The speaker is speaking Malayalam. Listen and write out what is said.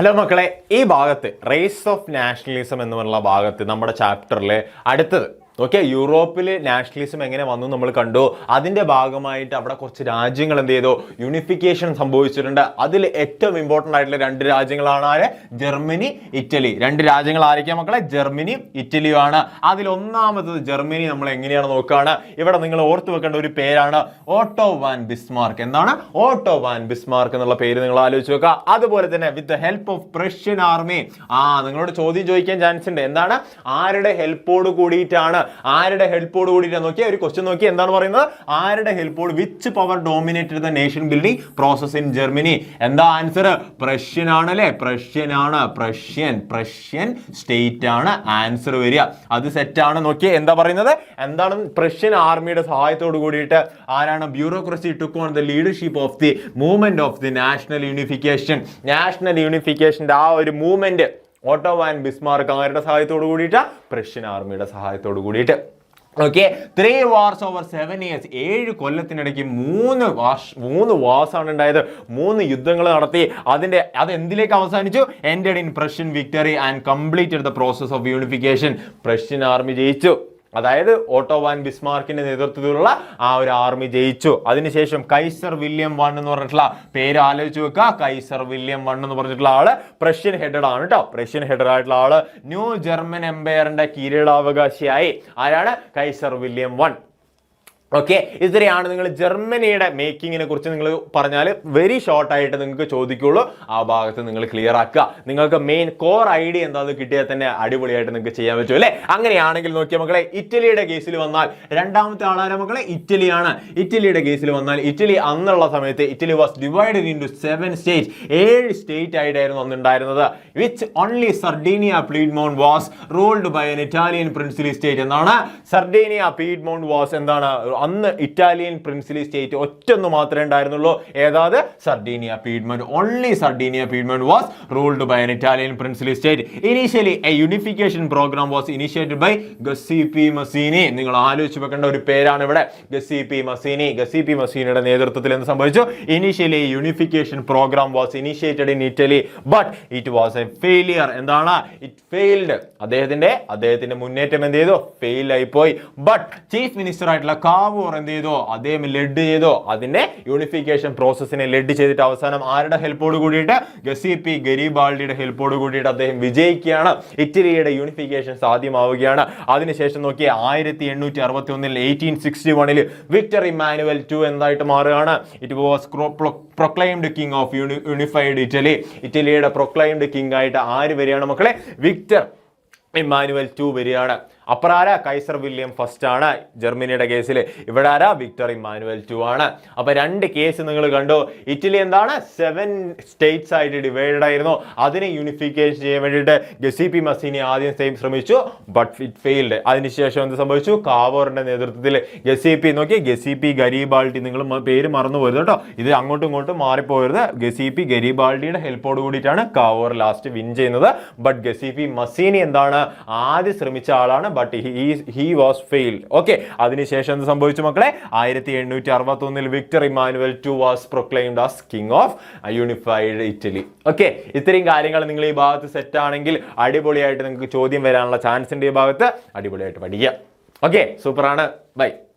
ഹലോ മക്കളെ, ഈ ഭാഗത്ത് റേസ് ഓഫ് നാഷണലിസം എന്ന് പറഞ്ഞ ഭാഗത്ത് നമ്മുടെ ചാപ്റ്ററിലെ അടുത്തത് ഓക്കെ, യൂറോപ്പിൽ നാഷണലിസം എങ്ങനെ വന്നു നമ്മൾ കണ്ടു. അതിന്റെ ഭാഗമായിട്ട് അവിടെ കുറച്ച് രാജ്യങ്ങൾ എന്ത് ചെയ്തു, യൂണിഫിക്കേഷൻ സംഭവിച്ചിട്ടുണ്ട്. അതിൽ ഏറ്റവും ഇമ്പോർട്ടൻ്റ് ആയിട്ടുള്ള രണ്ട് രാജ്യങ്ങളാണ് ആര്? Germany, Italy. രണ്ട് രാജ്യങ്ങൾ ആയിരിക്കാം മക്കളെ? ജർമ്മനി, ഇറ്റലിയുമാണ്. അതിൽ ഒന്നാമത്തത് ജർമ്മനി നമ്മൾ എങ്ങനെയാണ് നോക്കുകയാണ്. ഇവിടെ നിങ്ങൾ ഓർത്തു വെക്കേണ്ട ഒരു പേരാണ് ഓട്ടോ വാൻ ബിസ്മാർക്ക്. എന്താണ് ഓട്ടോ വാൻ ബിസ്മാർക്ക് എന്നുള്ള പേര് നിങ്ങൾ ആലോചിച്ച് വെക്കുക. അതുപോലെ തന്നെ with the help of Prussian army. നിങ്ങളോട് ചോദ്യം ചോദിക്കാൻ ചാൻസ് ഉണ്ട്. എന്താണ്? ആരുടെ ഹെൽപ്പോട് കൂടിയിട്ടാണ്? ആരുടെ ഹെൽപ്പോട് കൂടിയിട്ടാണ്? നോക്കിയാൽ ഒരു ക്വസ്റ്റ്യൻ നോക്കി എന്താണ് പറയുന്നത്? ആരുടെ ഹെൽപ്പോട്? Which power dominated the nation building process in Germany? എന്താ ആൻസർ? പ്രഷ്യൻ ആണ് അല്ലെ? പ്രഷ്യൻ ആണ്. പ്രഷ്യൻ സ്റ്റേറ്റ് ആണ് ആൻസർ വരിക. അത് സെറ്റാണ്. നോക്കിയേ എന്താ പറയുന്നത്? എന്താണ്? പ്രഷ്യൻ ആർമിയുടെ സഹായത്തോട് കൂടിയിട്ട് ആരാണ്? Bureaucracy took on the leadership of the movement of the national unification. National യൂണിഫിക്കേഷന്റെ ആ ഒരു മൂവ്മെന്റ് ഓട്ടോ വാൻ ബിസ്മാർക്ക് ആരുടെ സഹായത്തോട് കൂടിയിട്ട്? പ്രഷ്യൻ ആർമിയുടെ സഹായത്തോട് കൂടിയിട്ട്. Okay, 3 wars over 7 years. 7 കൊല്ലത്തിനിടയ്ക്ക് 3 വാർസാണ് ഉണ്ടായത്. 3 യുദ്ധങ്ങൾ നടത്തി. അത് എന്തിലേക്ക് അവസാനിച്ചു? ended in Prussian victory and completed the process of unification. Prussian army ജയിച്ചു. അതായത് ഓട്ടോ വാൻ ബിസ്മാർക്കിന്റെ നേതൃത്വത്തിലുള്ള ആ ഒരു ആർമി ജയിച്ചു. അതിനുശേഷം കൈസർ വില്യം വൺ എന്ന് പറഞ്ഞിട്ടുള്ള പേര് ആലോചിച്ച് വെക്കുക. കൈസർ വില്യം വൺ എന്ന് പറഞ്ഞിട്ടുള്ള ആള് പ്രഷ്യൻ ഹെഡഡ് ആണ് കേട്ടോ. പ്രഷ്യൻ ഹെഡഡ് ആയിട്ടുള്ള ആള് ന്യൂ ജർമ്മൻ എംപയറിന്റെ കിരീടാവകാശിയായി. ആരാണ്? Kaiser William one. ഓക്കെ, ഇത്രയാണ് നിങ്ങൾ ജർമ്മനിയുടെ മേക്കിങ്ങിനെ കുറിച്ച് നിങ്ങൾ പറഞ്ഞാൽ വെരി ഷോർട്ടായിട്ട് നിങ്ങൾക്ക് ചോദിക്കുള്ളൂ. ആ ഭാഗത്ത് നിങ്ങൾ ക്ലിയർ ആക്കുക. നിങ്ങൾക്ക് മെയിൻ കോർ ഐഡിയ എന്താണെന്ന് കിട്ടിയാൽ തന്നെ അടിപൊളിയായിട്ട് നിങ്ങൾക്ക് ചെയ്യാൻ പറ്റും അല്ലേ? അങ്ങനെയാണെങ്കിൽ നോക്കിയ മക്കളെ, ഇറ്റലിയുടെ കേസിൽ വന്നാൽ രണ്ടാമത്തെ ആളാര മക്കളെ? ഇറ്റലിയാണ്. ഇറ്റലിയുടെ കേസിൽ വന്നാൽ ഇറ്റലി അന്നുള്ള സമയത്ത് Italy was divided into 7 state. 7 state ആയിട്ടായിരുന്നു അന്നുണ്ടായിരുന്നത്. Which only Sardinia Piedmont was ruled by an Italian princely state. എന്താണ്? സർഡീനിയ പീഡ്മോണ്ട് വാസ് എന്താണ്? അന്ന് ഇറ്റാലിയൻ പ്രിൻസിലി സ്റ്റേറ്റ് ഒറ്റൊന്നു മാത്രമേ ഉണ്ടായിരുന്നുള്ളൂ. ഏതാത്? Sardinia Piedmont. Only Sardinia Piedmont was ruled by an Italian princely state. Initially a unification program was initiated by Giuseppe Mazzini. നിങ്ങൾ ആലോചിച്ച് വെക്കേണ്ട ഒരു പേരാണ് ഇവിടെ ഗസീപ്പി മസീനി. ഗസീപ്പി മസീനിയുടെ നേതൃത്വത്തിൽ എന്ത് സംഭവിച്ചു? Initially unification program was initiated in Italy but it was a failure. എന്താണ്? It failed. അദ്ദേഹത്തിന്റെ മുന്നേറ്റം എന്ത് ചെയ്തു? ഫെയിൽ ആയി പോയി. ബട്ട് ചീഫ് മിനിസ്റ്റർ ആയിട്ടുള്ള എന്ത് ചെയ്തോ? അദ്ദേഹം ലെഡ് ചെയ്തോ? അതിന്റെ യൂണിഫിക്കേഷൻ പ്രോസസ്സിനെ ലെഡ് ചെയ്തിട്ട് അവസാനം ആരുടെ ഹെൽപ്പോട് കൂടിയിട്ട്? ഗസീപ്പി ഗരിബാൾഡിയുടെ ഹെൽപ്പോട് കൂടിയിട്ട് അദ്ദേഹം വിജയിക്കുകയാണ്. ഇറ്റലിയുടെ യൂണിഫിക്കേഷൻ സാധ്യമാവുകയാണ്. അതിനുശേഷം നോക്കിയ 1861 1861 വിക്ടർ ഇമ്മാനുവൽ II എന്തായിട്ട് മാറുകയാണ്? It was proclaimed king of unified Italy. ഇറ്റലിയുടെ പ്രൊക്ലൈംഡ് കിങ് ആയിട്ട് ആര് വരികയാണ് മക്കളെ? വിക്ടർ ഇമ്മാനുവൽ II വരികയാണ്. അപ്പുറം ആരാ? കൈസർ വില്യം ഫസ്റ്റ് ആണ് ജർമ്മനിയുടെ കേസിൽ. ഇവിടെ ആരാ? വിക്ടർ ഇമ്മാനുവൽ II ആണ്. അപ്പൊ 2 കേസ് നിങ്ങൾ കണ്ടു. ഇറ്റലി എന്താണ്? 7 സ്റ്റേറ്റ്സ് ആയിട്ട് ഡിവൈഡഡ് ആയിരുന്നു. അതിനെ യൂണിഫിക്കേഷൻ ചെയ്യാൻ വേണ്ടിയിട്ട് ഗസീപ്പി മസീനി ആദ്യം ശ്രമിച്ചു, ബട്ട് ഇറ്റ് ഫെയിൽഡ്. അതിനുശേഷം എന്ത് സംഭവിച്ചു? കാവോറിന്റെ നേതൃത്വത്തിൽ ഗസീപ്പി ഗരിബാൾഡി. നിങ്ങൾ പേര് മറന്നു പോരുത് കേട്ടോ. ഇത് അങ്ങോട്ടും ഇങ്ങോട്ടും മാറിപ്പോരുത്. ഗസീപ്പി ഗരിബാൾഡിയുടെ ഹെൽപ്പോട് കൂടിയിട്ടാണ് കാവോർ ലാസ്റ്റ് വിൻ ചെയ്യുന്നത്. ബട്ട് ഗസീപ്പി മസീനി എന്താണ്? ആദ്യം ശ്രമിച്ച ആളാണ്, but he was failed. Okay, അതിനുശേഷം എന്ത് സംഭവിച്ചു മക്കളെ? 1861 Victor Emmanuel II was proclaimed as king of unified Italy. Okay, ഇത്രയും കാര്യങ്ങൾ നിങ്ങൾ ഈ ഭാഗത്ത് സെറ്റ് ആണെങ്കിൽ അടിപൊളിയായിട്ട് നിങ്ങൾക്ക് ചോദ്യം വരാനുള്ള ചാൻസ് ഉണ്ട്. ഈ ഭാഗത്ത് അടിപൊളിയായിട്ട് പഠിക്കുക. ഓക്കെ, സൂപ്പറാണ്. ബൈ.